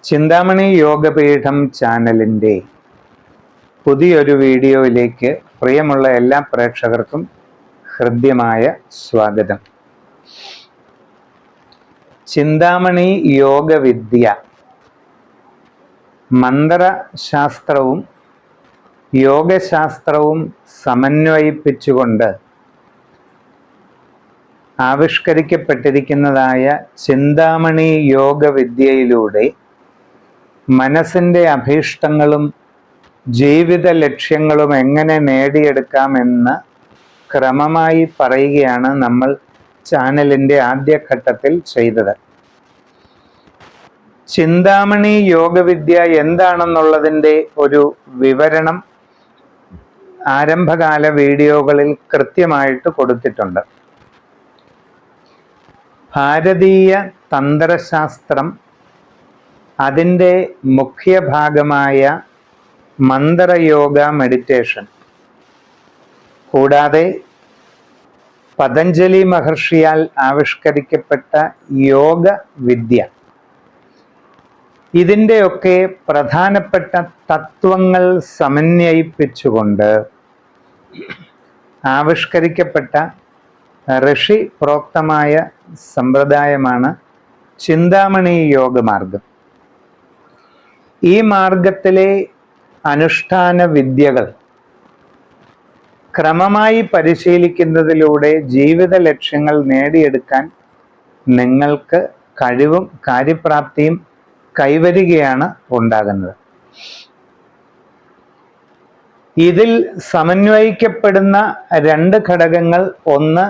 ചിന്താമണി യോഗപീഠം ചാനലിൻ്റെ പുതിയൊരു വീഡിയോയിലേക്ക് പ്രിയമുള്ള എല്ലാ പ്രേക്ഷകർക്കും ഹൃദ്യമായ സ്വാഗതം. ചിന്താമണി യോഗവിദ്യ മന്ത്രശാസ്ത്രവും യോഗശാസ്ത്രവും സമന്വയിപ്പിച്ചുകൊണ്ട് ആവിഷ്കരിക്കപ്പെട്ടിരിക്കുന്നതായ ചിന്താമണി യോഗവിദ്യയിലൂടെ മനസ്സിൻ്റെ അഭീഷ്ടങ്ങളും ജീവിത ലക്ഷ്യങ്ങളും എങ്ങനെ നേടിയെടുക്കാമെന്ന് ക്രമമായി പറയുകയാണ് നമ്മൾ ചാനലിൻ്റെ ആദ്യഘട്ടത്തിൽ ചെയ്തത്. ചിന്താമണി യോഗവിദ്യ എന്താണെന്നുള്ളതിൻ്റെ ഒരു വിവരണം ആരംഭകാല വീഡിയോകളിൽ കൃത്യമായിട്ട് കൊടുത്തിട്ടുണ്ട്. ഭാരതീയ തന്ത്രശാസ്ത്രം അതിൻ്റെ മുഖ്യഭാഗമായ മന്ത്രയോഗ മെഡിറ്റേഷൻ, കൂടാതെ പതഞ്ജലി മഹർഷിയാൽ ആവിഷ്കരിക്കപ്പെട്ട യോഗ വിദ്യ, ഇതിൻ്റെയൊക്കെ പ്രധാനപ്പെട്ട തത്വങ്ങൾ സമന്വയിപ്പിച്ചുകൊണ്ട് ആവിഷ്കരിക്കപ്പെട്ട ഋഷി പ്രോക്തമായ സമ്പ്രദായമാണ് ചിന്താമണി യോഗമാർഗം. ഈ മാർഗത്തിലെ അനുഷ്ഠാന വിദ്യകൾ ക്രമമായി പരിശീലിക്കുന്നതിലൂടെ ജീവിത ലക്ഷ്യങ്ങൾ നേടിയെടുക്കാൻ നിങ്ങൾക്ക് കഴിവും കാര്യപ്രാപ്തിയും കൈവരികയാണ് ഉണ്ടാകുന്നത്. ഇതിൽ സമന്വയിക്കപ്പെടുന്ന രണ്ട് ഘടകങ്ങൾ, ഒന്ന്